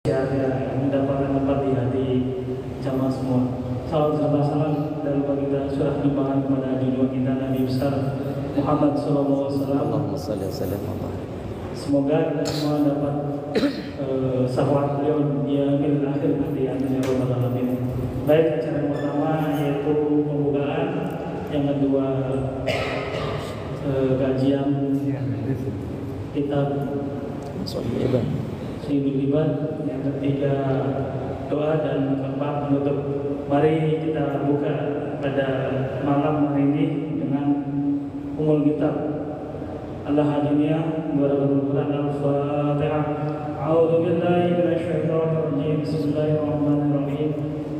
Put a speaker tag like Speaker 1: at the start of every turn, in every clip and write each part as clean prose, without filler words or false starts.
Speaker 1: yang mendapatkan tempat di hati jamaah semua. Salam salam dan kita surah limpahan kepada junjungan kita Nabi besar Muhammad sallallahu alaihi wasallam. Semoga kita semua dapat syafaat beliau di akhir nanti amin ya rabbal alamin. Baik, acara yang pertama yaitu pembukaan, yang kedua kajian kitab Sayyidul Ibad, yang ketiga doa, dan keempat penutup. Mari kita buka pada malam hari ini dengan umul kitab Al-Hadiniyah Baratul Quran Al-Fatihah. A'udzu billahi minasyaitonir rajim. Bismillahirrahmanirrahim.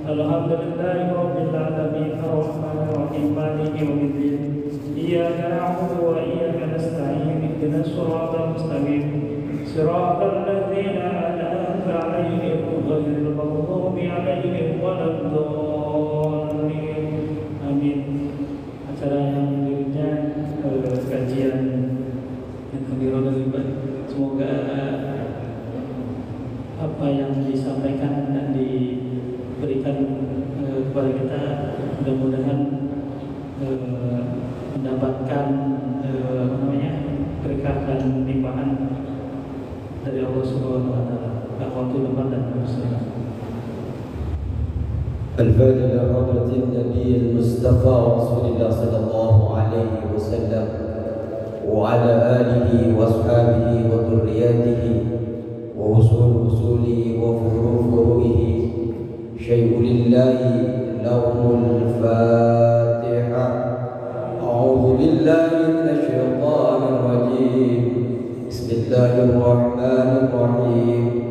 Speaker 1: Alhamdulillahi rabbil alamin arrahmanir rahim maliki yaumiddin. Iyyaka na'budu wa iyyaka nasta'in. Ihdinas siratal mustaqim. Siratal ladzina an'amta 'alaihim ghairil maghdubi 'alaihim waladdallin. Amin. Acara yang berikutnya kajian yang kebirun dan semoga apa yang disampaikan dan diberikan kepada kita mudah-mudahan mendapatkan berkah dan limpahan dari Allah Subhanahu wa taala. Waktu lepas dan bersalam.
Speaker 2: الفاتحة لحضرة النبي المصطفى رسول الله صلى الله عليه وسلم وعلى آله وأصحابه وذرياته ووصوله وفروعه. شيء لله لهم الفاتحة. أعوذ بالله من الشيطان الرجيم. بسم الله الرحمن الرحيم.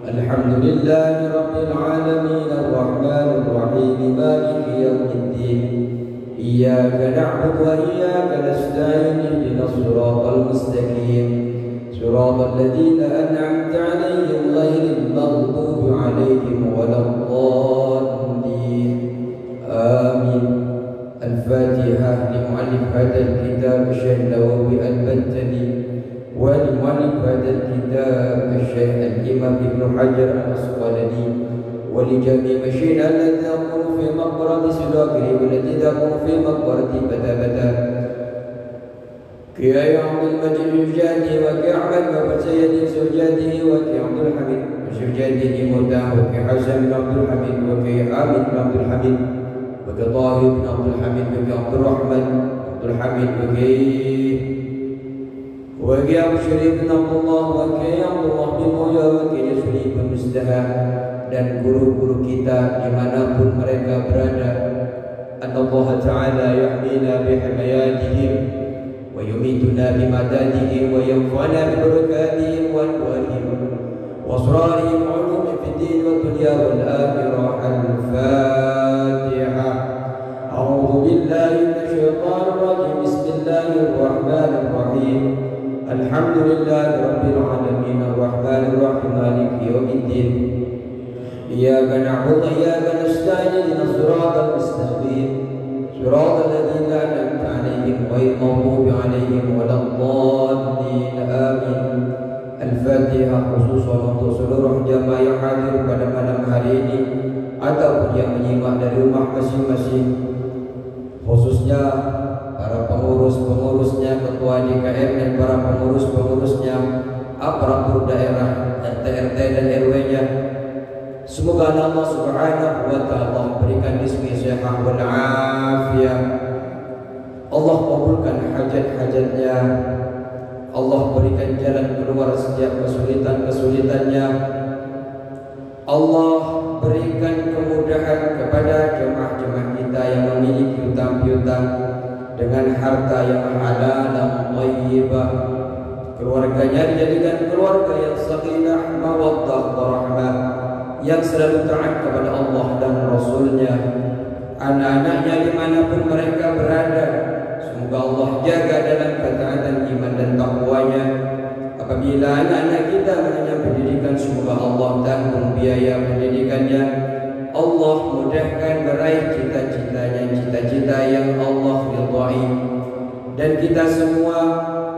Speaker 2: الحمد لله رب العالمين الرحمن الرحيم مالك يوم الدين. إياك نعبد وإياك نستعين. اهدنا الصراط المستقيم صراط الذين أنعمت عليهم غير المغضوب عليهم ولا الضالين. آمين. الفاتحة لمؤلف هذا الكتاب الشيخ النووي البتلي، ولمؤلف هذا الكتاب الشيخ الإمام ابن حجر العسقلاني، ولجميع مشينا الذين يقوموا في مقبرة سداكري والذين يقوموا في مقبرة بتا كي عبد المجيد زوجاته وكي أحمد بن سيد زوجاته وكي عبد الحميد زوجاته متاه وكي حسن بن عبد الحميد وكي حامد بن عبد الحميد وكي طاهر بن عبد الحميد وكي عبد الرحمن عبد الحميد وكي أبو شريف بن عبد الله وكي عبد الله بن مويا وكي Yusri bin Mustaha, dan guru-guru kita dimanapun mereka berada. Allah Ta'ala yahmina bihimayatihim wa yumituna bimadadihim wa yanfa'na bibarakatihim wa anwarihim wa asrarihim wa ulumi fid din wa dunya wal akhirah. Al-Fatiha. A'udzu billahi minasyaitonir rajim. Bismillahir rahmanir rahim. Alhamdulillahi rabbil alamin arrahmanir rahim maliki yaumiddin. Iyyaka na'budu wa iyyaka nasta'in. Ihdinas siratal mustaqim siratal ladzina an'amta 'alaihim ghairil maghdubi 'alaihim waladdallin. Amin. Al-Fatihah khususan untuk seluruh jamaah yang hadir pada malam hari ini ataupun yang menyimak dari rumah masing-masing, khususnya para pengurus-pengurusnya, ketua DKM dan para pengurus-pengurusnya, aparatur daerah, RT dan RW-nya. Semoga Allah Subhanahu wa taala berikan rizki sehat wal afiyah. Allah kabulkan hajat-hajatnya. Allah berikan jalan keluar setiap kesulitan-kesulitannya. Allah berikan kemudahan kepada jemaah-jemaah kita yang memiliki hutang piutang dengan harta yang halal dan thayyibah. Keluarganya dijadikan keluarga yang sakinah, mawaddah, warahmah, yang selalu taat kepada Allah dan Rasulnya. Anak-anaknya dimanapun mereka berada, semoga Allah jaga dalam ketaatan iman dan takwanya. Apabila anak-anak kita mengenyam pendidikan, semoga Allah tanggung biaya pendidikannya. Allah mudahkan meraih cita-citanya, cita-cita yang Allah ridhai. Dan kita semua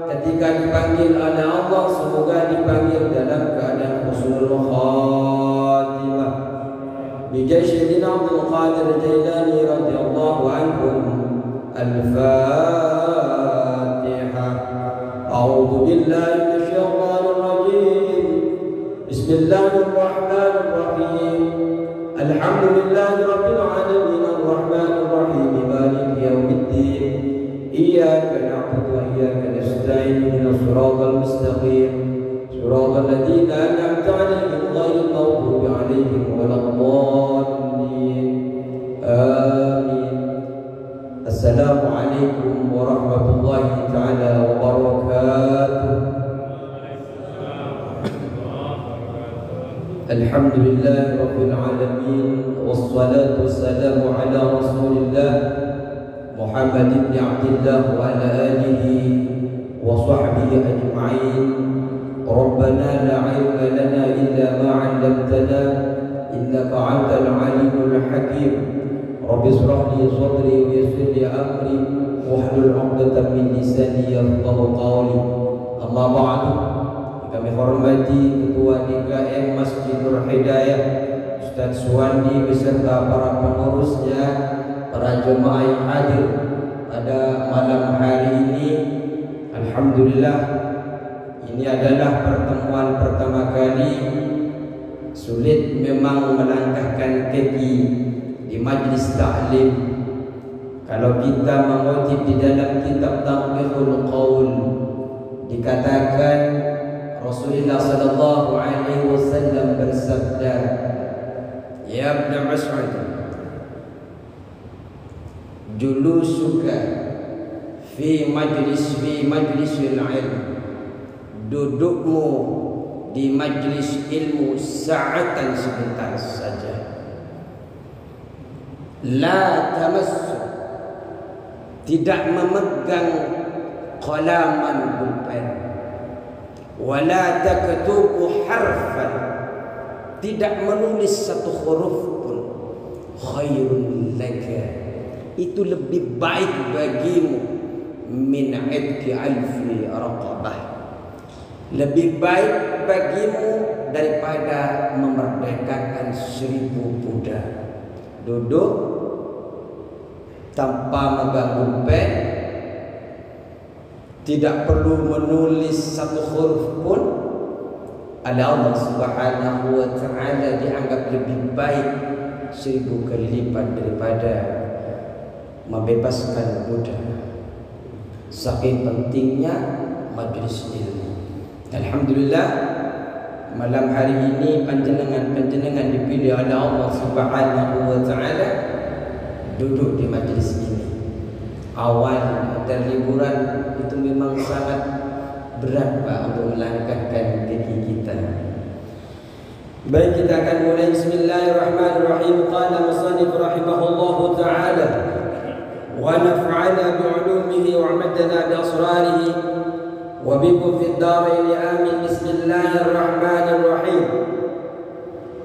Speaker 2: ketika dipanggil oleh Allah, semoga dipanggil dalam keadaan husnul khatimah. Bijai Sayyidina Abdul Qadir Jailani radhiyallahu anhu. Al-Fatihah. A'udzu billahi minasyaitonir rajim. Bismillahirrahmanirrahim. Alhamdulillahi rabbil alamin arrahmanir rahim maliki yaumiddin. Iyyaka na'budu wa iyyaka nasta'in ihdinas siratal mustaqim siratal ladzina an'amta 'alaihim ghairil maghdubi 'alaihim waladdallin. Amin. Assalamualaikum warahmatullahi ta'ala wabarakatuh. Alhamdulillahi rabbil alamin. Wassalatu wassalamu ala rasulillah Muhammad ibn Abdullah wa ala alihi wa sahbihi ajma'in. Rabbana la ilma lana illa ma 'allamtana innaka antal alimul hakim. Rabbi shrah li sadri wa yassir li amri wahlul 'uqdatam min lisani yafqahu qawli. Amma ba'du. Kami hormati Ketua DKM Masjidul Hidayah Ustaz Suwandi beserta para pengurusnya, para jemaah yang hadir pada malam hari ini. Alhamdulillah, ini adalah pertemuan pertama kali. Sulit memang melangkahkan kaki di majlis ta'lim. Kalau kita mengutip di dalam kitab Taqdirul Qaul, dikatakan Rasulullah sallallahu alaihi wasallam bersabda, "Ya Ibn Mas'ud, julusuka fi majlisil ilm, dudukmu di majlis ilmu sa'atan sebentar saja. La tamassu, tidak memegang qalaman pulpen, wala taktubu harfan, tidak menulis satu huruf pun. Khairun laka, itu lebih baik bagimu min idki alfi raqabah, lebih baik bagimu daripada memerdekakan 1000 budak. Duduk tanpa megang pulpen, tidak perlu menulis satu huruf pun, oleh Allah Subhanahu wa ta'ala dianggap lebih baik 1000 kali lipat daripada membebaskan budak. Saking pentingnya majlis ilmu. Alhamdulillah, malam hari ini panjenengan dipilih oleh Allah Subhanahu wa ta'ala duduk di majlis ini. Awal dan liburan itu memang sangat berat Pak untuk melangkahkan kaki kita. Baik, kita akan mulai. Bismillahirrahmanirrahim. Qala musannif rahimahullahu ta'ala wa naf'ana bi'ulumihi wa amadana bi asrarihi wa bikum fid darain amin. Bismillahirrahmanirrahim.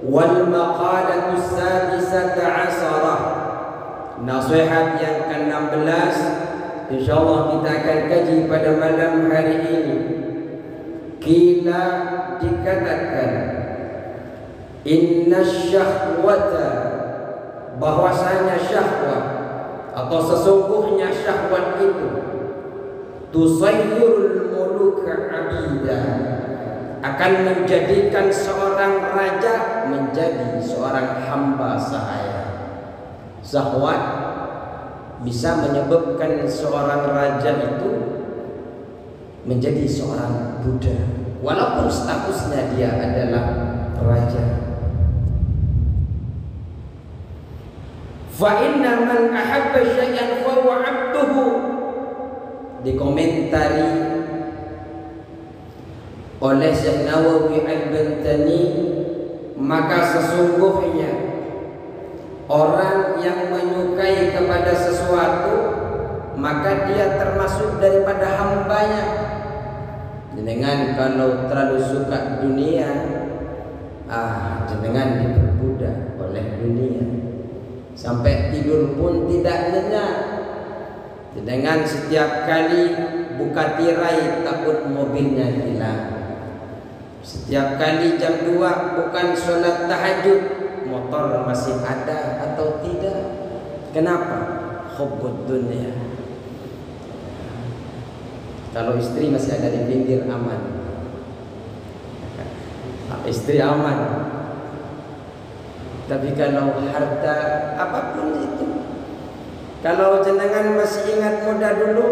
Speaker 2: Wal maqalatu sadisata asarah, nasihat yang ke-16 insyaallah kita akan kaji pada malam hari ini. Kila, dikatakan, inna syahwata, bahwasanya syahwat atau sesungguhnya syahwat itu tusayyirul muluka abida, akan menjadikan seorang raja menjadi seorang hamba sahaya. Syahwat bisa menyebabkan seorang raja itu menjadi seorang budak, walaupun statusnya dia adalah raja. Fa inna man ahabba syai'an fa huwa 'abduhu, dikomentari oleh Syekh Nawawi Al-Bantani, maka sesungguhnya orang yang menyukai kepada sesuatu, maka dia termasuk daripada hambanya. Jenengan kalau terlalu suka dunia, jenengan diperbudak oleh dunia, sampai tidur pun tidak nyenyak. Jenengan setiap kali buka tirai takut mobilnya hilang. Setiap kali jam 2 bukan sholat tahajud, motor masih ada atau tidak. Kenapa? Hubbud dunia. Kalau istri masih ada di pinggir aman, istri aman. Tapi kalau harta apapun itu, kalau jenengan masih ingat muda dulu,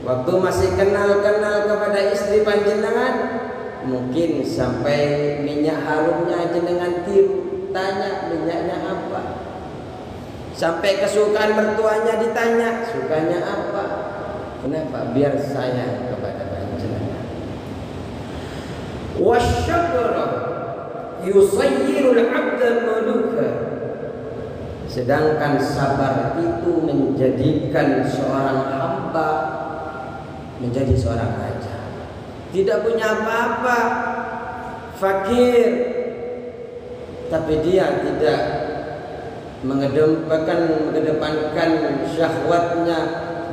Speaker 2: waktu masih kenal-kenal kepada istri panjenengan, mungkin sampai minyak harumnya jenengan tiru, tanya minyaknya apa. Sampai kesukaan mertuanya ditanya, sukanya apa? Kenapa? Biar sayang kepada panjenengan. Wasyakra yusayyirul 'abda muluka. Sedangkan sabar itu menjadikan seorang hamba menjadi seorang raja. Tidak punya apa-apa, fakir, tapi dia tidak mengedepankan syahwatnya.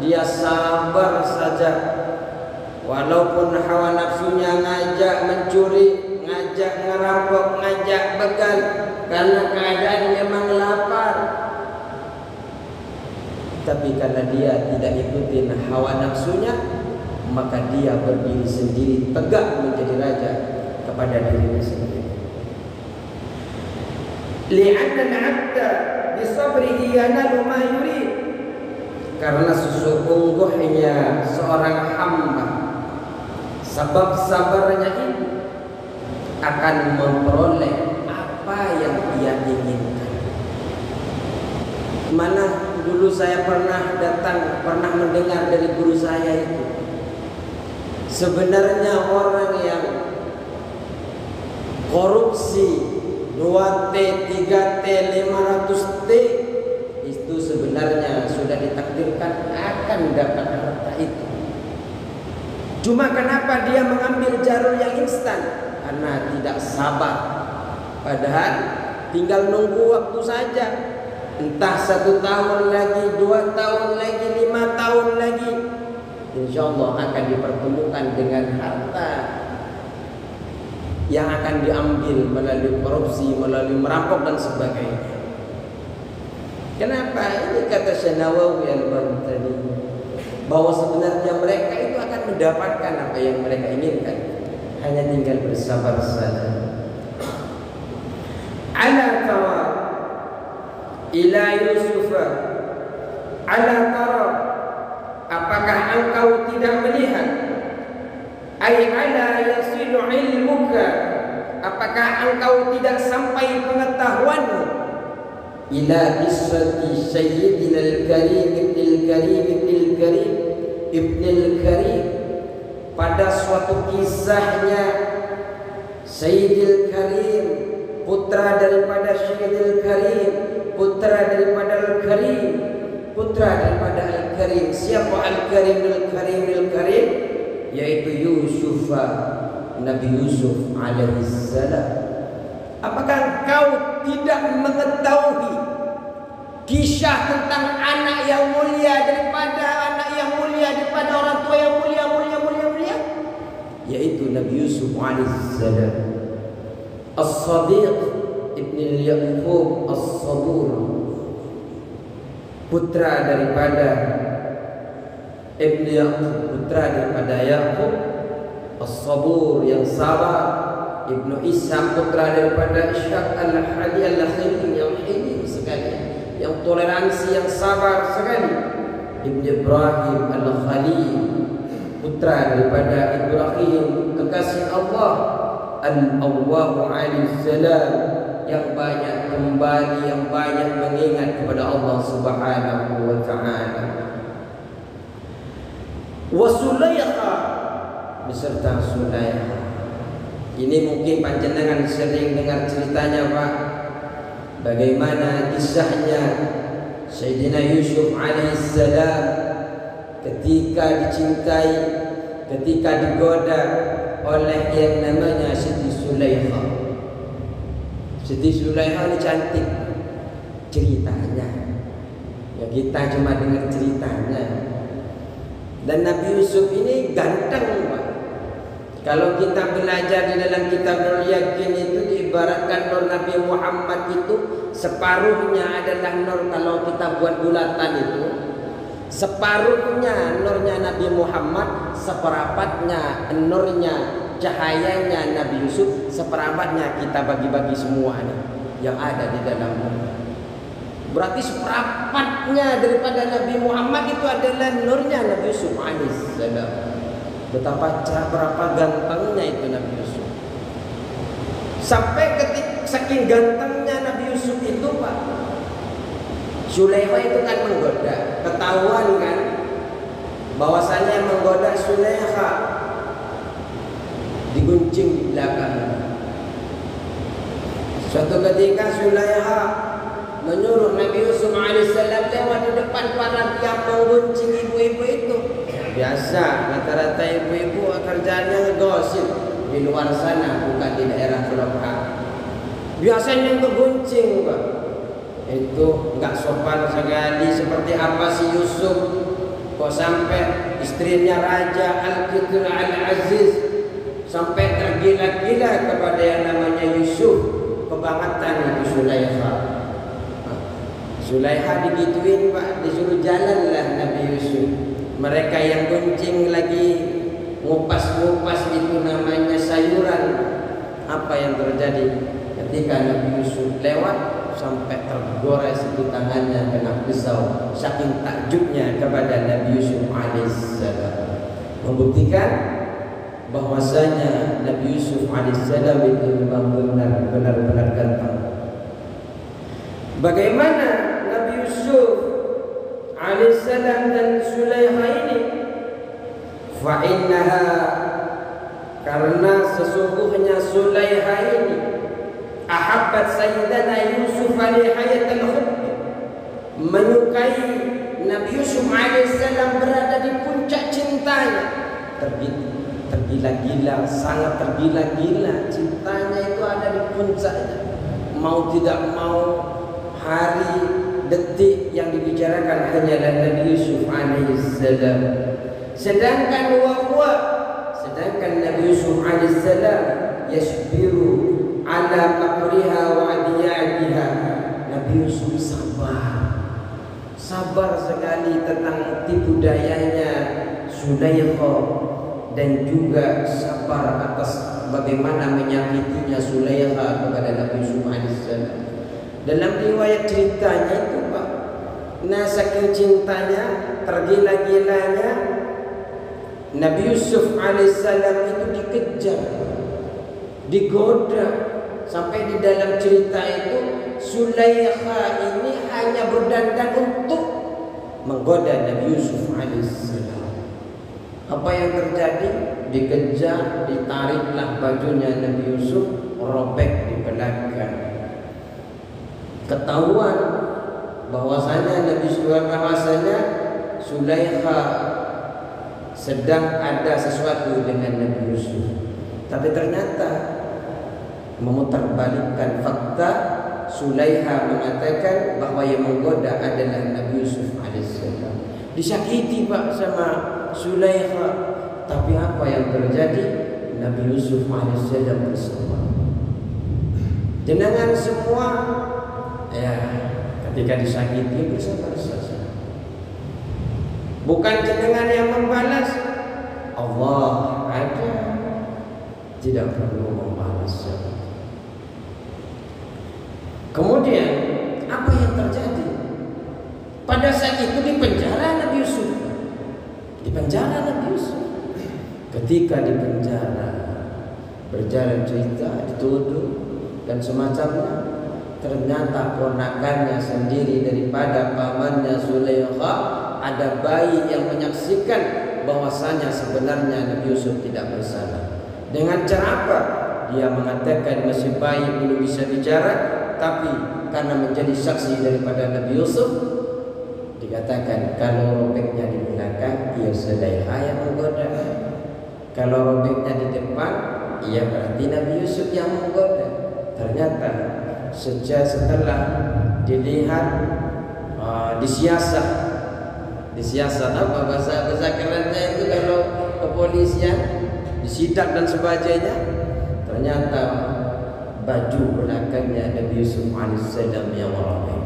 Speaker 2: Dia sabar saja, walaupun hawa nafsunya ngajak mencuri, ngajak ngerampok, ngajak begal, karena keadaan memang lapar. Tapi karena dia tidak ikutin hawa nafsunya, maka dia berdiri sendiri tegak menjadi raja kepada dirinya sendiri. Li'anna al-'abda bisabrihi yanalu ma yurid. Karena sesungguhnya seorang hamba sebab sabarnya itu akan memperoleh apa yang dia inginkan. Mana dulu saya pernah mendengar dari guru saya itu, sebenarnya orang yang korupsi 2T, 3T, 500T itu sebenarnya sudah ditakdirkan akan dapat harta itu. Cuma kenapa dia mengambil jalur yang instan? Karena tidak sabar. Padahal tinggal nunggu waktu saja. Entah 1 tahun lagi, 2 tahun lagi, 5 tahun lagi, insya Allah akan dipertemukan dengan harta yang akan diambil melalui korupsi, melalui merampok dan sebagainya. Kenapa? Ini kata Syekh Nawawi al-Bantani, bahwa sebenarnya mereka itu akan mendapatkan apa yang mereka inginkan, hanya tinggal bersabar saja. Ala tara ila Yusufa, ala tara, apakah engkau tidak melihat? Ay ala yasilu ilmuka, apakah engkau tidak sampai pengetahuanmu ila qissati sayyidina al-karim ibn al-karim pada suatu kisahnya Sayyidil Karim, putra daripada Sayyidil Karim, putra daripada Al-Karim, putra daripada Al-Karim. Siapa Al-Karim? Al-Karim yaitu Yusuf, Nabi Yusuf alaihissalam. Apakah engkau tidak mengetahui kisah tentang anak yang mulia daripada orang tua yang mulia, yaitu Nabi Yusuf alaihissalam, As-Sadiq ibn Yaqub As-Sabur, putra daripada Ibn Yaqub, putra daripada Yaqub As-Sabur yang sabar. Ibnu Ishaq, putra daripada Ishaq al-Hadi al-Khili yang hilim sekali, yang toleransi, yang sabar sekali. Ibn Ibrahim al-Khalil, putra daripada Ibrahim kekasih Allah al-Awwab alaihissalam, yang banyak kembali, yang banyak mengingat kepada Allah Subhanahu wa taala. Wa Sulaykha, beserta Sulaykha. Ini mungkin panjenengan sering dengar ceritanya, Pak. Bagaimana kisahnya Sayyidina Yusuf alaihissalam ketika dicintai, ketika digoda oleh yang namanya Siti Sulaykha. Siti Sulaykha ini cantik ceritanya, ya kita cuma dengar ceritanya. Dan Nabi Yusuf ini ganteng, Pak. Kalau kita belajar di dalam kitab Yakin itu diibaratkan nur Nabi Muhammad itu separuhnya adalah nur, kalau kita buat bulatan itu separuhnya nurnya Nabi Muhammad, seperempatnya nurnya cahayanya Nabi Yusuf, seperempatnya kita bagi-bagi semua nih yang ada di dalamnya. Berarti seperempatnya daripada Nabi Muhammad itu adalah nurnya Nabi Yusuf alaihissalam. Betapa berapa gantengnya itu Nabi Yusuf. Sampai saking gantengnya Nabi Yusuf itu, Pak, Zulaikha itu kan menggoda. Ketahuan kan bahwasanya yang menggoda Zulaikha diguncing di belakang. Suatu ketika Zulaikha menyuruh Nabi Yusuf alaihissalam lewat di depan para yang mengguncing ibu-ibu itu. Biasa rata-rata ibu-ibu kerjanya ngegosip di luar sana, bukan di daerah Pulau. Biasanya ngeguncing, Pak. Itu enggak sopan sekali. Seperti apa si Yusuf kok sampai istrinya Raja Al-Qidr Al-Aziz sampai tergila-gila kepada yang namanya Yusuf. Kebangetan itu Zulaikha. Zulaikha digituin, Pak, disuruh jalanlah Nabi Yusuf. Mereka yang guncing lagi ngupas-ngupas itu namanya sayuran. Apa yang terjadi ketika Nabi Yusuf lewat sampai tergores di tangannya kena pisau, saking takjubnya kepada Nabi Yusuf alaihissalam. Membuktikan bahwasanya Nabi Yusuf alaihissalam itu memang benar-benar ganteng. Bagaimana Nabi Yusuf alaihissalam dan Zulaikha ini? Fa'innaha, karena sesungguhnya Zulaikha ini ahabbat sayyidana Yusuf alaihi hayatal hubb, menyukai Nabi Yusuf alaihissalam berada di puncak cintanya, tergila-gila, sangat tergila-gila cintanya itu ada di puncaknya. Mau tidak mau, hari detik yang dibicarakan hanyalah Nabi Yusuf alaihissalam. Sedangkan Nabi Yusuf alaihissalam yasbiru ala makriha wa adiyatiha. Nabi Yusuf sabar sekali tentang tipu dayanya Zulaikha, dan juga sabar atas bagaimana menyakitinya Zulaikha kepada Nabi Yusuf alaihissalam. Dalam riwayat ceritanya itu, Pak, nah saking cintanya, tergila-gilanya Nabi Yusuf alaihissalam itu dikejar, digoda, sampai di dalam cerita itu Zulaikha ini hanya berdandan untuk menggoda Nabi Yusuf alaihissalam. Apa yang terjadi? Dikejar, ditariklah bajunya Nabi Yusuf, robek di belakang. Ketahuan bahwasanya Zulaikha sedang ada sesuatu dengan Nabi Yusuf. Tapi ternyata memutarbalikkan fakta, Zulaikha mengatakan bahwa yang menggoda adalah Nabi Yusuf alaihissalam. Disakiti, Pak, sama Zulaikha. Tapi apa yang terjadi? Nabi Yusuf alaihissalam bersama. Jenengan semua ya ketika disakiti bersama-sama. Bukan jenengan yang membalas, Allah ada, tidak perlu membalas. Kemudian apa yang terjadi? Pada saat itu di penjara Nabi Yusuf. Ketika di penjara, berjalan cerita, dituduh dan semacamnya, ternyata ponakannya sendiri daripada pamannya Zulaikha, ada bayi yang menyaksikan bahwasanya sebenarnya Nabi Yusuf tidak bersalah. Dengan cara apa? Dia mengatakan masih bayi belum bisa bicara, tapi karena menjadi saksi daripada Nabi Yusuf, dikatakan kalau robeknya di belakang, ia Zulaikha yang menggoda. Kalau robeknya di depan, ia berarti Nabi Yusuf yang menggoda. Ternyata setelah dilihat, disiasat Disiasat apa bahasa kerennya itu kalau kepolisian disidak dan sebagainya, ternyata baju belakangnya Nabi Yusuf alaihissalam yang warna.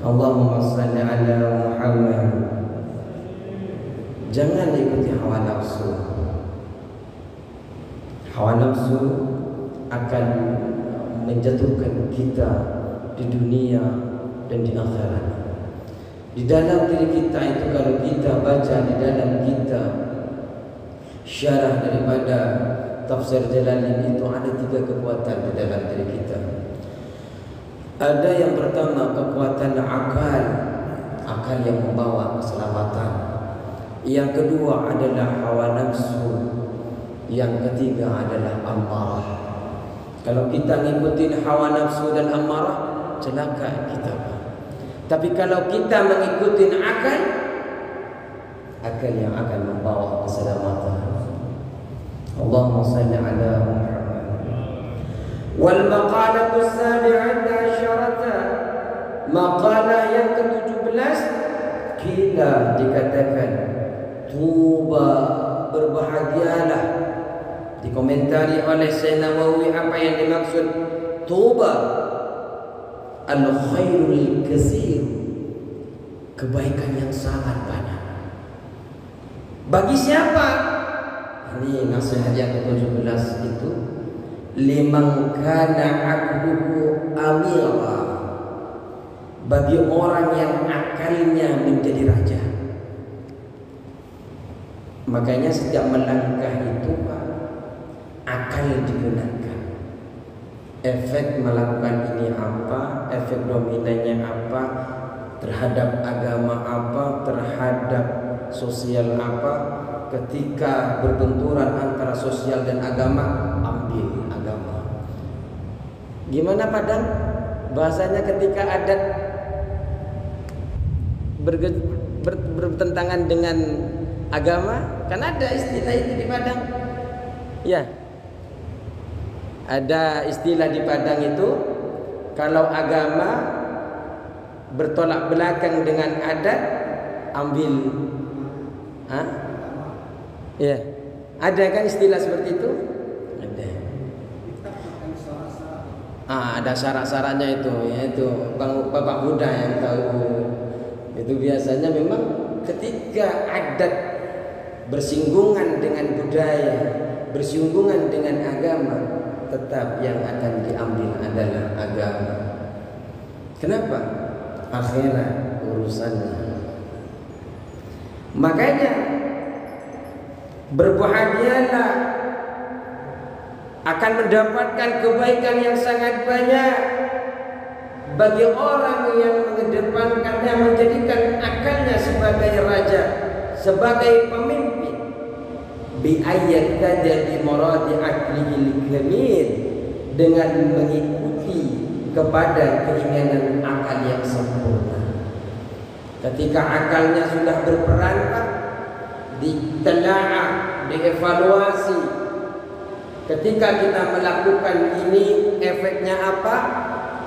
Speaker 2: Allahumma salli ala Muhammad. Jangan ikuti hawa nafsu. Hawa nafsu akan menjatuhkan kita di dunia dan di akhirat. Di dalam diri kita itu, kalau kita baca di dalam kitab syarah daripada tafsir Jalalain itu, ada 3 kekuatan di dalam diri kita. Ada yang pertama kekuatan akal yang membawa keselamatan. Yang kedua adalah hawa nafsu. Yang ketiga adalah amarah. Kalau kita ngikutin hawa nafsu dan amarah, celaka kita. Tapi kalau kita mengikuti akal yang akan membawa keselamatan. Allahumma salli ala Muhammad. Wal maqalatu as-sabi'ata asyarata, maqalah yang ke-17, kila dikatakan tuba, berbahagialah. Dikomentari oleh Syekh Nawawi apa yang dimaksud tuba. Al-khairul katsir, kebaikan yang sangat banyak. Bagi siapa? Ini nasihat yang ke-17 itu, liman kana aqluhu amira, bagi orang yang akalnya menjadi raja. Makanya setiap melangkah itu akal digunakan. Efek melakukan ini apa, efek dominannya apa, terhadap agama apa, terhadap sosial apa. Ketika berbenturan antara sosial dan agama, ambil agama. Gimana Padang? Bahasanya ketika adat bertentangan dengan agama, kan ada istilah itu di Padang. Ya. Ada istilah di Padang itu, kalau agama bertolak belakang dengan adat, ambil. Ya, ada kan istilah seperti itu? Ada. Ada syarat-syaratnya itu, yaitu Bapak Buddha yang tahu. Itu biasanya memang ketika adat bersinggungan dengan budaya, bersinggungan dengan agama, tetap yang akan diambil adalah agama. Kenapa? Akhirat urusannya. Makanya berbahagialah, akan mendapatkan kebaikan yang sangat banyak bagi orang yang mengedepankannya, menjadikan akalnya sebagai raja, sebagai pemimpin. Bi ayat tadbi maradi aqlil kamil, dengan mengikuti kepada keinginan akal yang sempurna. Ketika akalnya sudah berperan, ditelaah, dievaluasi. Ketika kita melakukan ini, efeknya apa?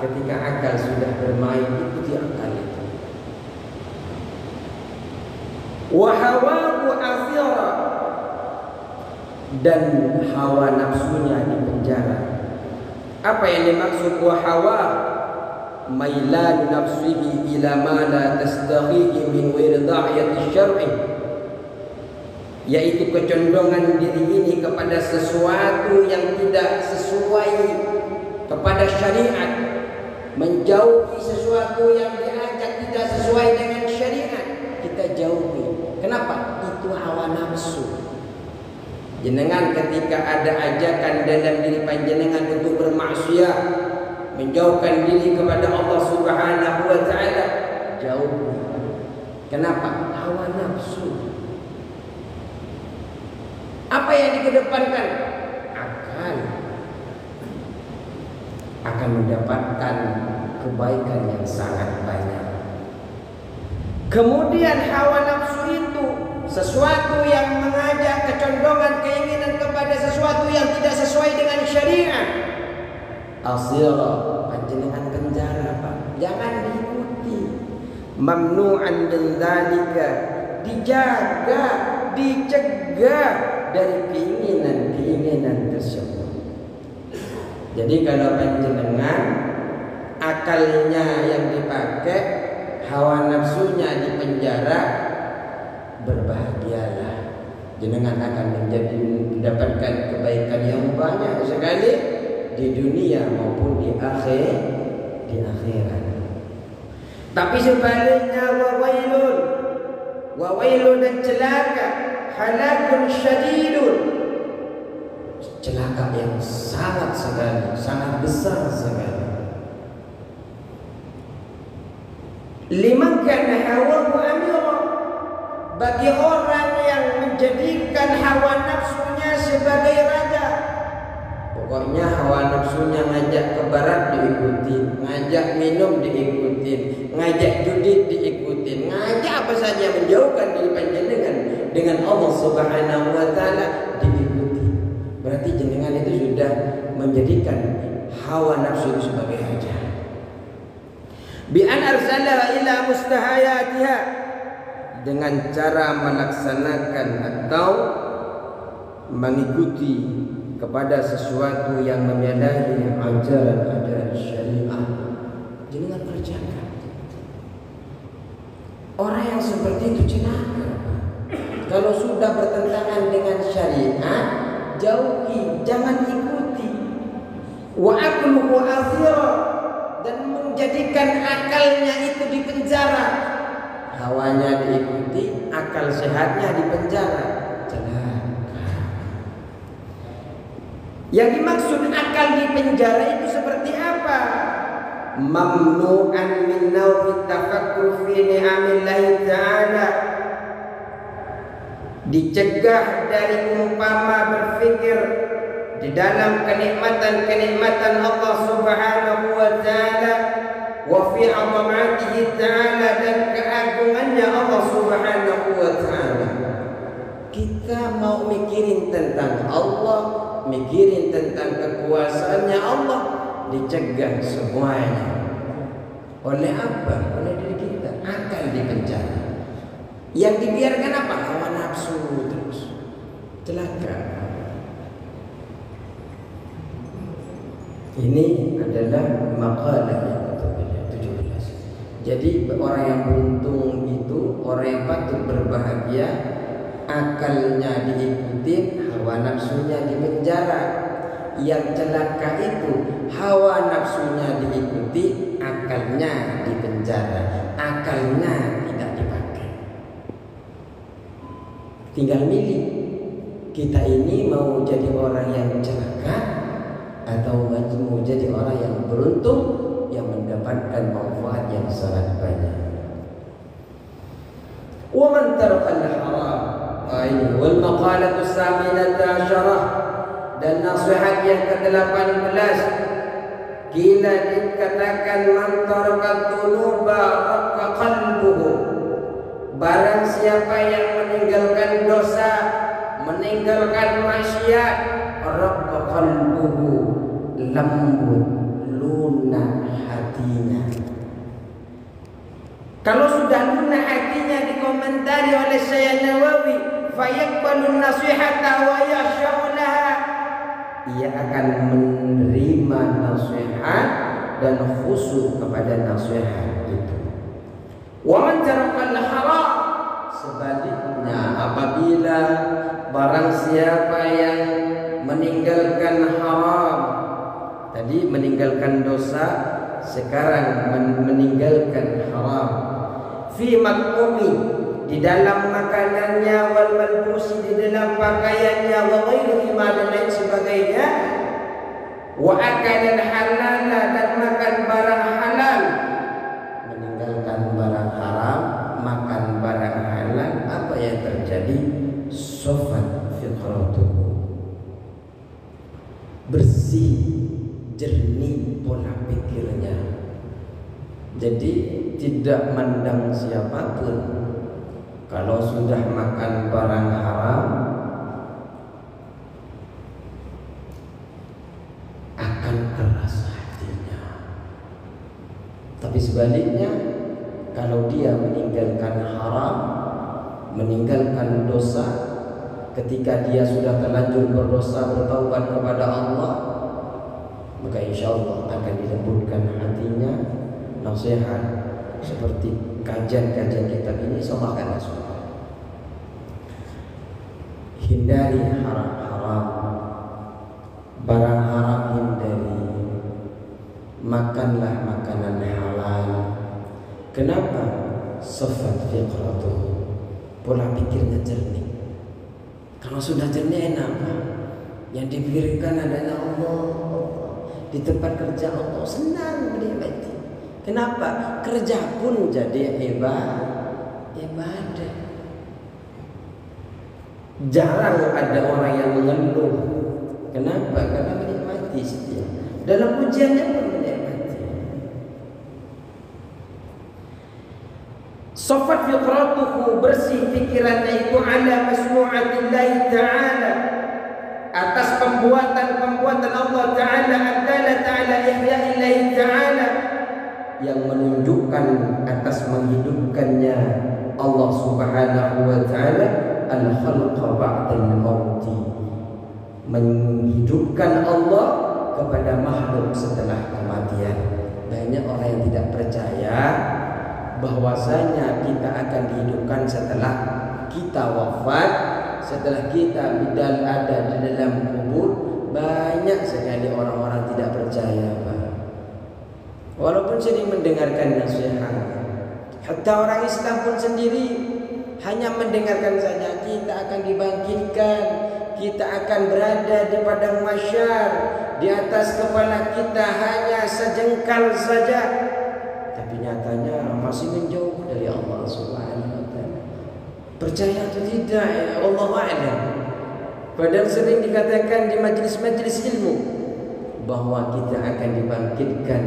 Speaker 2: Ketika akal sudah bermain, ikuti akal itu. Wa hawahu asira, dan hawa nafsunya dipenjara. Apa yang dimaksud wa hawa? Mailan nafsihi ila ma la tastaghihi min wirda'iyati syar'i, yaitu kecondongan diri ini kepada sesuatu yang tidak sesuai kepada syariat, menjauhi sesuatu yang diajak tidak sesuai dengan syariat, kita jauhi. Kenapa? Itu hawa nafsu. Jenengan ketika ada ajakan dalam diri panjenengan untuk bermaksiat, menjauhkan diri kepada Allah Subhanahu wa taala, jauhi. Kenapa? Hawa nafsu. Apa yang dikedepankan? Akal. Akan mendapatkan kebaikan yang sangat banyak. Kemudian hawa nafsu itu sesuatu yang mengajak kecondongan keinginan kepada sesuatu yang tidak sesuai dengan syariat. Asira, panjenengan penjara, Pak. Jangan diikuti. mamnu'an min dzalika, dijaga, dicegah dari keinginan-keinginan tersebut. Jadi kalau panjenengan akalnya yang dipakai, hawa nafsunya dipenjara, berbahagialah. Jenengan akan mendapatkan kebaikan yang banyak sekali di dunia maupun di akhirat. Tapi sebaliknya, wawailun dan celaka, halakun syadidun, celaka yang sangat sekali, sangat besar sekali. Liman kana hawahu amira, bagi orang yang menjadikan hawa nafsunya sebagai raja. Pokoknya hawa nafsunya ngajak ke barat diikutin, ngajak minum diikutin, ngajak judi diikutin, ngajak apa saja menjauhkan diri panjenengan dengan Allah Subhanahu wa taala diikuti. Berarti jenengan itu sudah menjadikan hawa nafsu itu sebagai raja. Bi an arsala ila mustahayatiha, dengan cara melaksanakan atau mengikuti kepada sesuatu yang menyalahi ajaran-ajaran syariah. Jangan kerjakan. Orang yang seperti itu celaka. Kalau sudah bertentangan dengan syariat, jauhi, jangan ikuti. Wa aqluhu athira, dan menjadikan akalnya itu dipenjara. Hawanya diikuti, akal sehatnya dipenjara. Celaka. Yang dimaksud akal dipenjara itu seperti apa? Mamnu'an min nawmi tafakkur fi ni'amillahi ta'ala, dicegah dari umpama berfikir di dalam kenikmatan-kenikmatan Allah Subhanahu wa taala, wa fi 'azamatihi ta'ala, dan keagungannya Allah Subhanahu wa taala. Kita mau mikirin tentang Allah, mikirin tentang kekuasaannya Allah, dicegah semuanya. Oleh apa? Oleh diri kita. Akal dipenjara. Yang dibiarkan apa? Hawa nafsu terus. Celaka. Ini adalah makalah yang ke-17. Jadi orang yang beruntung itu, orang yang patut berbahagia, akalnya diikuti, hawa nafsunya dipenjara. Yang celaka itu hawa nafsunya diikuti, akalnya dipenjara, akalnya tidak dipakai. Tinggal milih, kita ini mau jadi orang yang celaka atau mau jadi orang yang beruntung yang mendapatkan manfaat yang sangat banyak. Wa man taraka al-haram, wal maqalatu as-saminata asyarah, dan nasihat yang ke-18, kila dikatakan man taraka dzunuba raqqa qalbuhu, barang siapa yang meninggalkan dosa, meninggalkan maksiat, raqqa qalbuhu, lembut, lunak hatinya. Kalau sudah lunak hatinya, dikomentari oleh Syekh Nawawi, fayaqbalun nasihata wa yasha'ulaha, ia akan menerima nasihat dan khusyuk kepada nasihat itu. Wa man tarakal haram, sebaliknya apabila barang siapa yang meninggalkan haram, tadi meninggalkan dosa, sekarang meninggalkan haram, fi mat'umi, di dalam makanannya, wal malbusi, di dalam pakaiannya, wa ghairihi ma, dan lain sebagainya, wa akala halala, dan makan barang halal, meninggalkan barang haram, makan barang halal, apa yang terjadi? Sofat fitratuhu, bersih, jernih pola pikirnya. Jadi tidak mandang siapapun. Kalau sudah makan barang haram, akan keras hatinya. Tapi sebaliknya, kalau dia meninggalkan haram, meninggalkan dosa, ketika dia sudah terlanjur berdosa, bertaubat kepada Allah, maka insya Allah akan dilembutkan hatinya. Nasihat seperti kajian-kajian kitab ini, insya Allah akan masuk. Hindari haram-haram, barang haram hindari, makanlah makanan halal. Kenapa? Safat fiqratuh, pola pikirnya jernih. Kalau sudah jernih enak, yang dipikirkan adalah Allah. Di tempat kerja Allah, senang menikmati. Kenapa? Kerja pun jadi ibadah. Jarang ada orang yang mengeluh. Kenapa? Karena menikmati setia. Dalam ujiannya pun menikmati. Safat fiqratuhu, bersih pikirannya itu ala masnu'atillahi ta'ala, atas pembuatan Allah Ta'ala, adalah Ta'ala ihya'illahi Ta'ala, yang menunjukkan atas menghidupkannya Allah Subhanahu wa Ta'ala al-khalqa ba'dal mauti, menghidupkan Allah kepada makhluk setelah kematian. Banyak orang yang tidak percaya bahwasanya kita akan dihidupkan setelah kita wafat, setelah kita bidal ada di dalam kubur. Banyak sekali orang-orang tidak percaya, Pak. Walaupun sering mendengarkan nasihat, hatta orang Islam pun sendiri hanya mendengarkan saja, kita akan dibangkitkan, kita akan berada di padang mahsyar, di atas kepala kita hanya sejengkal saja, tapi nyatanya masih menjauh dari Allah Subhanahu wa Ta'ala. Percaya atau tidak, ya Allah a'lam. Padahal sering dikatakan di majelis-majelis ilmu bahwa kita akan dibangkitkan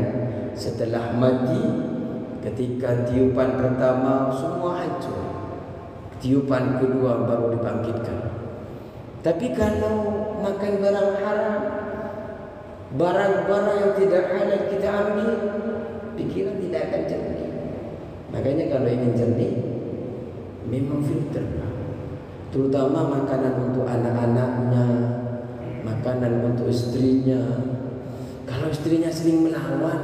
Speaker 2: setelah mati. Ketika tiupan pertama semua hancur, tiupan kedua baru dibangkitkan. Tapi kalau makan barang haram, barang-barang yang tidak halal kita ambil, pikiran tidak akan jernih. Makanya kalau ingin jernih, memang filter, terutama makanan untuk anak-anaknya, makanan untuk istrinya. Kalau istrinya sering melawan,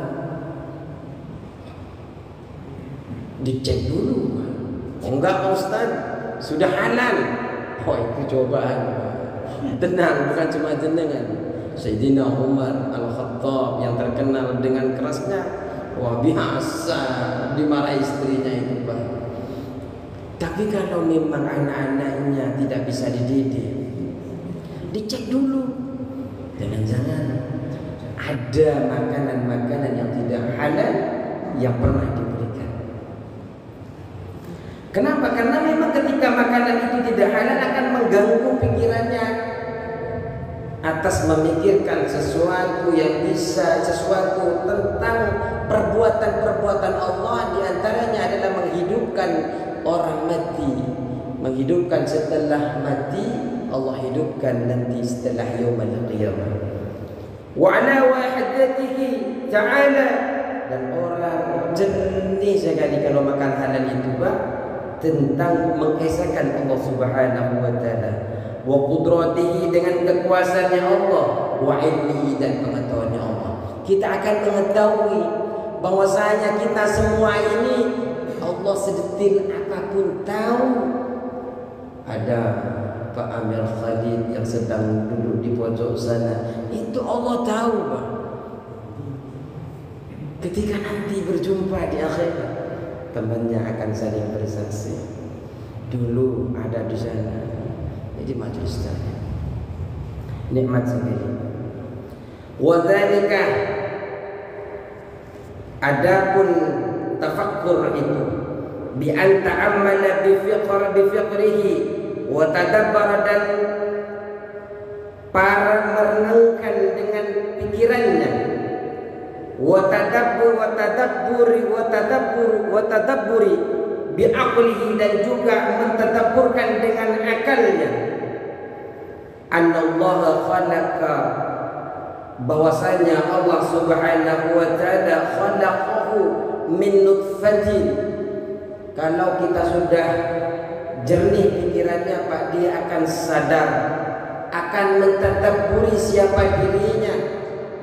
Speaker 2: dicek dulu. Oh enggak Ustaz, sudah halal. Oh itu cobaan. Tenang, bukan cuma jenengan. Sayyidina Umar Al-Khattab yang terkenal dengan kerasnya, wah biasa dimarahi istrinya itu, Pak. Tapi kalau memang anak-anaknya tidak bisa dididik, dicek dulu. Jangan-jangan ada makanan-makanan yang tidak halal yang pernah diberikan. Kenapa? Karena memang ketika makanan itu tidak halal akan mengganggu pikirannya atas memikirkan sesuatu yang bisa, sesuatu tentang perbuatan-perbuatan Allah. Di antaranya adalah menghidupkan orang mati, menghidupkan setelah mati, Allah hidupkan nanti setelah yaumul qiyamah. Wa ala wahidatihi ta'ala, dan orang jernih sekali kalau makan halal itu, Pak, tentang mengesahkan Allah Subhanahu wa Ta'ala, wa qudratihi, dengan kekuasaannya Allah, wa ilmihi, dan pengetahuannya Allah. Kita akan mengetahui bahwasanya kita semua ini Allah sedetil apapun tahu. Ada Pak Amir Khalid yang sedang duduk di pojok sana, itu Allah tahu, Pak. Ketika nanti berjumpa di akhirat, temannya akan saling bersaksi, dulu ada di sana. Jadi majelis tanya, nikmat sendiri. Wa dzalika, adapun tafakkur itu, bi an ta'ammala bi fiqrihi wa tadabbara, dan para merenungkan dengan pikirannya, wa tadabburi bi aqlihi, dan juga mentadabburkan dengan akalnya. Anallaha khalaqa, bahwasanya Allah Subhanahu wa Ta'ala khalaqahu min nutfatin, Kalau kita sudah jernih pikirannya Pak, dia akan sadar, akan mentadabburi siapa dirinya,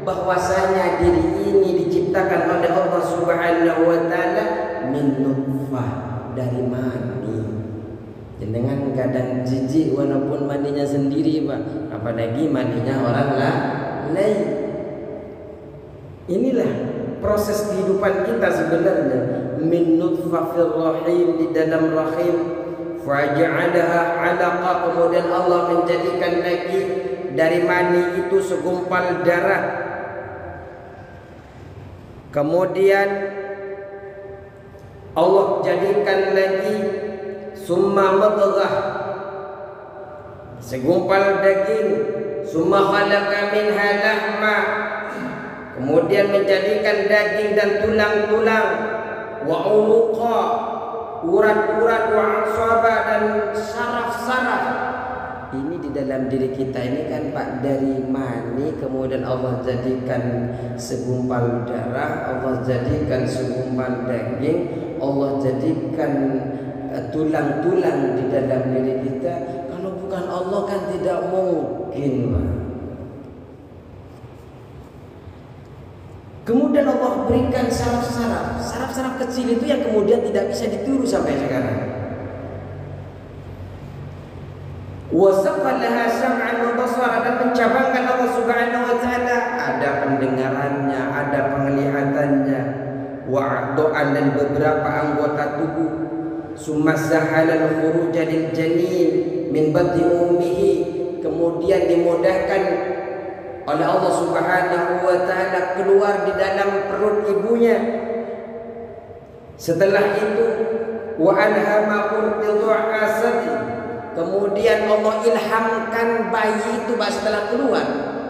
Speaker 2: bahwasanya diri ini diciptakan oleh Allah Subhanahu wa taala min nutfah, dari mani. Jenengan kadang jijik walaupun mandinya sendiri Pak, apalagi mandinya orang lain. Inilah proses kehidupan kita sebenarnya. Min nutfah fil rahim, di dalam rahim, faja'alaha 'alaqa, kemudian Allah menjadikan lagi dari mani itu segumpal darah. Kemudian Allah jadikan lagi summa mudghah, segumpal daging, summa khalaqa minha lahma, kemudian menjadikan daging dan tulang-tulang, wa unuqa, urat-urat, wa asaba, dan saraf-saraf. Ini di dalam diri kita ini kan Pak, dari mani kemudian Allah jadikan segumpal darah, Allah jadikan segumpal daging, Allah jadikan tulang-tulang di dalam diri kita. Kalau bukan Allah kan tidak mungkin Pak. Kemudian Allah berikan saraf-saraf, saraf-saraf kecil itu yang kemudian tidak bisa ditiru sampai sekarang. Wasaqalaha sam'an wa basara, dan mencabangkan Allah Subhanahu wa taala, ada pendengarannya, ada penglihatannya, wa doan, dan beberapa anggota tubuh. Sumazzahalal khuruja lil janin min batni ummihi, kemudian dimudahkan oleh Allah Subhanahu wa taala keluar di dalam perut ibunya. Setelah itu wa alhamahu asadi, kemudian Allah ilhamkan bayi itu Pak, setelah keluar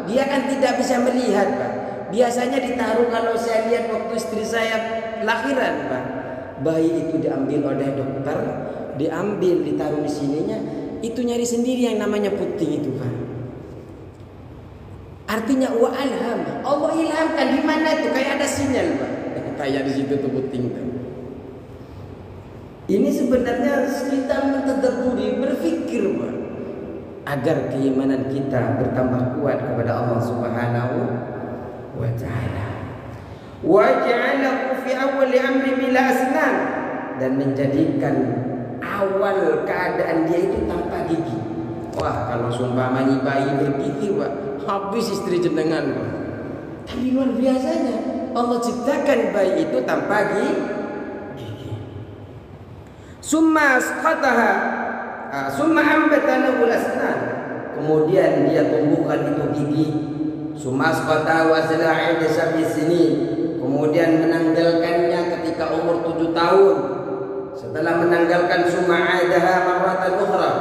Speaker 2: dia kan tidak bisa melihat Pak. Biasanya ditaruh, kalau saya lihat waktu istri saya lahiran Pak, bayi itu diambil oleh dokter, diambil ditaruh di sininya, itu nyari sendiri yang namanya puting itu Pak. Artinya wa alham, Allah ilhamkan. Di mana itu kayak ada sinyal Pak, kayak di situ tuh puting tuh. Ini sebenarnya kita mentadabburi, berfikir Pak, agar keimanan kita bertambah kuat kepada Allah Subhanahu wa taala. Wa ja'alahu fi awwal amri bila asnan, dan menjadikan awal keadaan dia itu tanpa gigi. Wah, kalau seumpamanya bayi bergigi Pak, habis istri jenengan Pak. Tapi luar biasanya Allah ciptakan bayi itu tanpa gigi. Summa asqataha, summa ambata lahu asnan, kemudian dia tumbuhkan itu gigi. Summa asqataha wa zala'a 'inda sab'i sinin, kemudian menanggalkannya ketika umur 7 tahun. Setelah menanggalkan summa 'adaha marratan ukhra,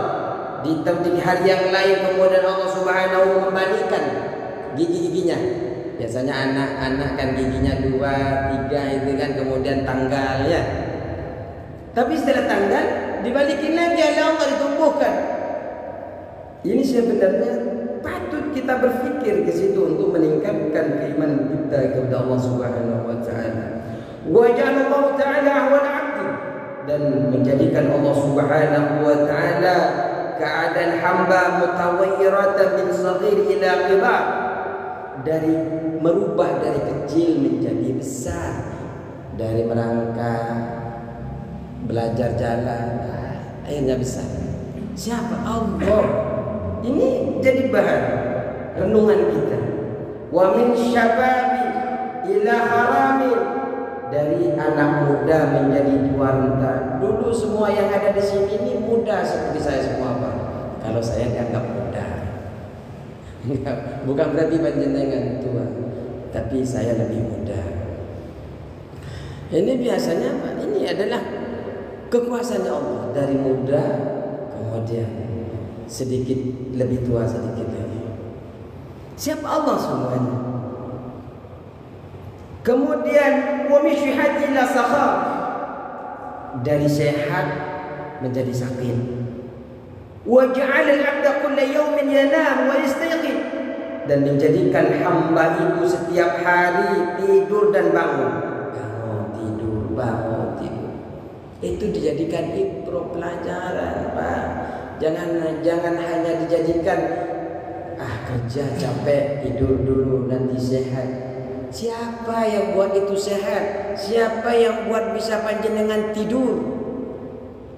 Speaker 2: di hari yang lain kemudian Allah Subhanahu kembalikan gigi-giginya. Biasanya anak-anak kan giginya 2, 3 itu kan, kemudian tanggal ya. Tapi setelah tanggal dibalikin lagi oleh Allah, ditumbuhkan. Ini sebenarnya patut kita berfikir ke situ untuk meningkatkan keimanan kita kepada Allah Subhanahu wa taala. Wa ja'ala Allah taala ahwal 'abd, dan menjadikan Allah Subhanahu wa taala keadaan hamba mutawayyiratan min shaghir ila kibar, dari merubah dari kecil menjadi besar, dari merangkak belajar jalan akhirnya besar. Siapa? Allah. Ini jadi bahan renungan kita. Wa min syababi ila harami, dari anak muda menjadi wanita. Dulu semua yang ada di sini ini muda seperti saya semua Pak. Kalau saya dianggap muda, bukan berarti panjenengan tua, tapi saya lebih muda. Ini biasanya Pak, ini adalah kekuasaan Allah, dari muda kemudian sedikit lebih tua sedikit lagi. Siapa? Allah semuanya. Kemudian wa min syihati ila sakhar, dari sehat menjadi sakit. Wa ja'ala al-'abda kulla yawmin yanam wa yastayqid, dan menjadikan hamba itu setiap hari tidur dan bangun. Bangun tidur, bangun tidur. Itu dijadikan ibro pelajaran, Pak. Jangan hanya dijadikan kerja capek, tidur dulu nanti sehat. Siapa yang buat itu sehat? Siapa yang buat bisa panjenengan tidur?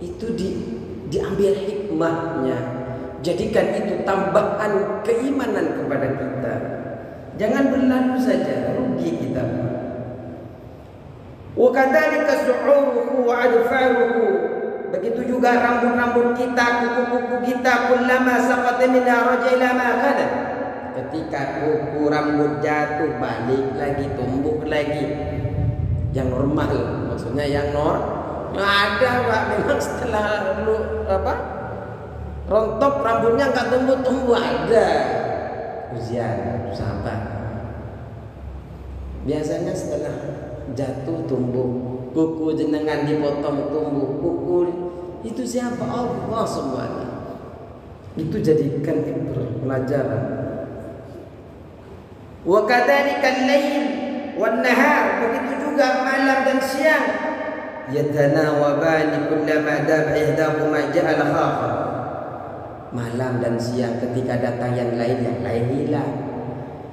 Speaker 2: Itu diambil hikmahnya. Jadikan itu tambahan keimanan kepada kita. Jangan berlalu saja, rugi kita. Wa kadzalika su'uruhu wa adfaruhu. Begitu juga rambut-rambut kita, kuku-kuku kita, kullama saqata minha raja ila ma kana. Ketika kuku rambut jatuh, balik lagi, tumbuh lagi. Yang normal, maksudnya yang ada, Pak. Memang setelah rontok rambutnya enggak tumbuh-tumbuh, ada. Ujian, sabar. Biasanya setelah jatuh tumbuh, kuku jenengan dipotong tumbuh, kuku itu siapa? Allah semuanya. Itu jadikan pelajaran. Wa kadzalika al-lail wan nahar, begitu juga malam dan siang. Yatanawabani kullama daba ihdahuma ja'ala khafa. Malam dan siang, ketika datang yang lain hilang.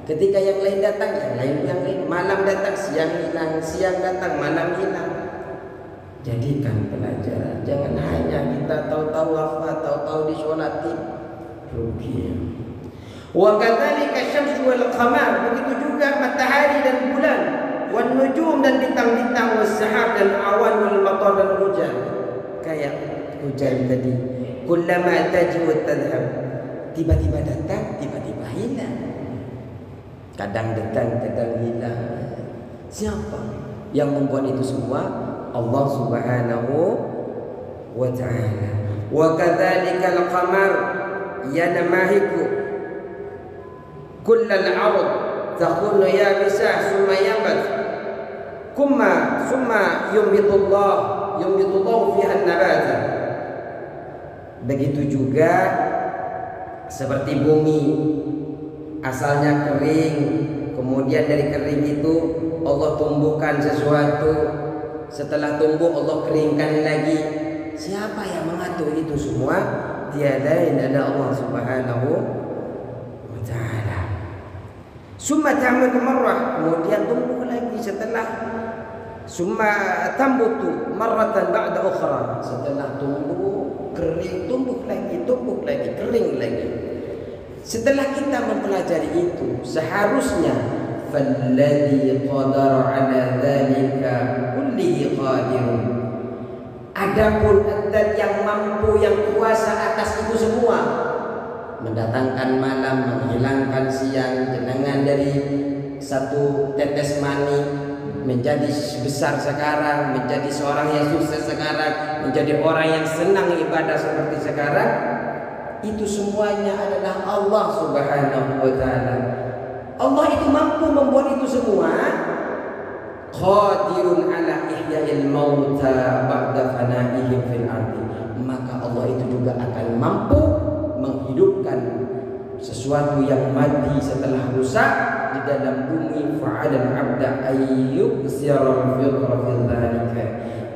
Speaker 2: Ketika yang lain datang, yang lain. Malam datang, siang hilang. Siang datang, malam hilang. Jadikan pelajaran. Jangan hanya kita tahu-tahu hafal, tahu-tahu disolatin. Rugi. Wa kadzalika syamsu wal qamar, begitu juga matahari dan bulan, wan nujum dan bintang-bintang, was sahab dan awan, wal matar dan hujan. Kayak hujan tadi. Kullama taji wa tadhhab. Tiba-tiba datang, tiba-tiba hilang. Kadang datang, kadang hilang. Siapa yang membuat itu semua? Allah Subhanahu wa ta'ala. Wa kadzalika al-qamar yanmahiku kullal ard takunu yabisa summa yabat summa yumbitullahu fiha an-nabata. Begitu juga seperti bumi, asalnya kering, kemudian dari kering itu Allah tumbuhkan sesuatu. Setelah tumbuh Allah keringkan lagi. Siapa yang mengatur itu semua? Tiada lain ada Allah Subhanahu wa ta'ala. Summa ta'mudu marrah, kemudian tumbuh lagi setelah summa tambutu marratan ba'da ukhra. Setelah tumbuh kering, tumbuh lagi, kering lagi. Setelah kita mempelajari itu, seharusnya falladzi qadara ala dzalika kullihi qadirun. Adapun zat yang mampu, yang kuasa atas itu semua, mendatangkan malam, menghilangkan siang, jenengan dari satu tetes mani menjadi besar sekarang, menjadi seorang yang sukses sekarang, menjadi orang yang senang ibadah seperti sekarang. Itu semuanya adalah Allah Subhanahu wa ta'ala. Allah itu mampu membuat itu semua. Qadirun ala ihya'il mauta ba'da fana'ihim fil ardi. Maka Allah itu juga akan mampu menghidupkan sesuatu yang mati setelah rusak di dalam bumi. Fa'alan 'abda ayyubsirul fiqra fil dzalika.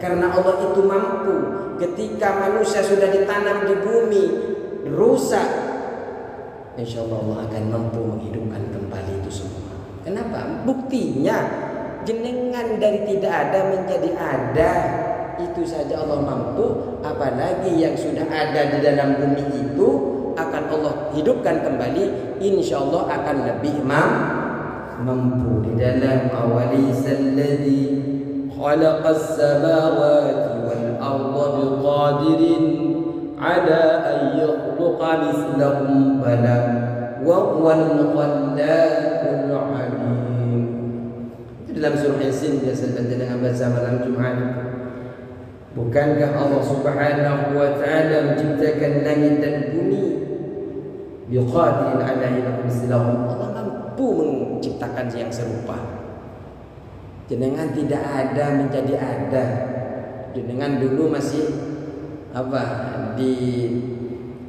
Speaker 2: Karena Allah itu mampu ketika manusia sudah ditanam di bumi rusak, insyaallah Allah akan mampu menghidupkan kembali itu semua. Kenapa? Buktinya jenengan dari tidak ada menjadi ada, itu saja Allah mampu. Apalagi yang sudah ada di dalam bumi itu akan Allah hidupkan kembali, insyaallah akan lebih mampu. Di dalam awalisalladzi khalaqas samawati wal arda biqadirin ala an yakhluqa mislahum bala wa huwal khallaqul alim. Itu dalam surah Yasin biasa dengan baca malam Jumat. Bukankah Allah Subhanahu wa ta'ala menciptakan langit dan bumi biqadirin ala an yakhluqa mislahum? Allah mampu menciptakan yang serupa. Jenengan tidak ada menjadi ada. Jenengan dulu masih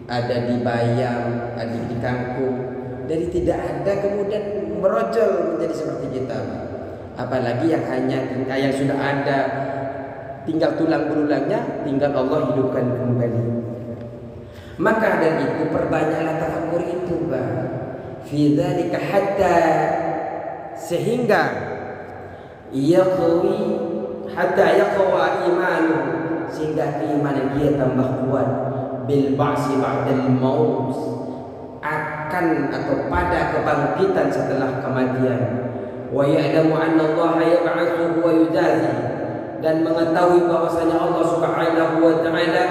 Speaker 2: ada di bayam, ada di kangkung, dari tidak ada kemudian merojol menjadi seperti kita. Apalagi yang sudah ada tinggal tulang belulangnya, tinggal Allah hidupkan kembali. Maka dari itu perbanyaklah tafakkur itu, Pak. Fi dzalika hatta sehingga hatta yaqwa imanu, sehingga keimanan dia tambah kuat bil ba'si ba'dal maut, akan atau pada kebangkitan setelah kematian. Wa ya'lamu anna Allah yab'atsuhu wa yujazi, dan mengetahui bahwasanya Allah Subhanahu wa taala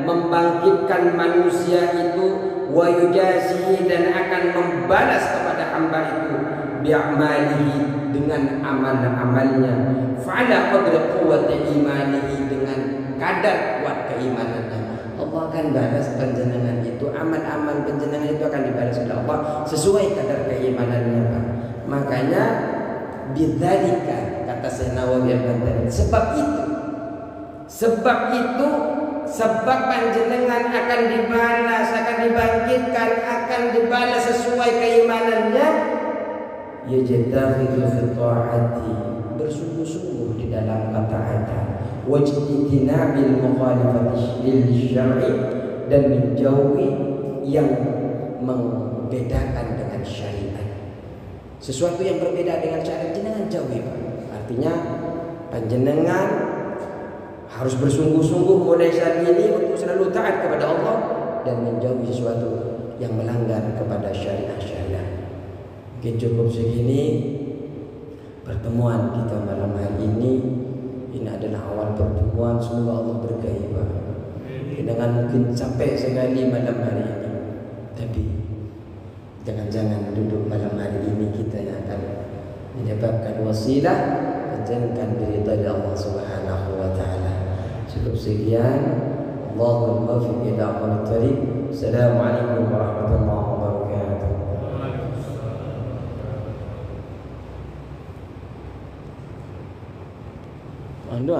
Speaker 2: membangkitkan manusia itu, wa yujazi, dan akan membalas kepada hamba itu bi'amalihi, dengan amal-amalnya, fa'ala qadri quwwati imanihi, dengan kadar kuat keimanannya. Allah akan balas penjenengan itu, amal-amal penjenengan itu akan dibalas oleh Allah sesuai kadar keimanannya, Pak. Makanya bidzalika, kata Syekh Nawawi al-Bantawi, sebab panjenengan akan dibalas, akan dibangkitkan, akan dibalas sesuai keimanannya. Yajtahidu fi ta'ati, bersungguh-sungguh di dalam ketaatan, wajtinabil mukhalifati lil syar'i, dan menjauhi yang membedakan dengan syariat. Sesuatu yang berbeda dengan syariat jenengan jauhi, Pak. Artinya panjenengan harus bersungguh-sungguh mulai saat ini untuk selalu taat kepada Allah dan menjauhi sesuatu yang melanggar kepada syariat. Mungkin cukup segini pertemuan kita malam hari ini. Ini adalah awal pertemuan, semoga Allah berkahi, Pak. Dengan mungkin sampai sekali malam hari ini, tapi jangan-jangan duduk malam hari ini kita yang akan menyebabkan wasilah menjadikan diri dari Allah Subhanahu wa taala. Cukup sekian. Allahul muwaffiq ila aqwamit thariq. Assalamualaikum warahmatullahi wabarakatuh. Anda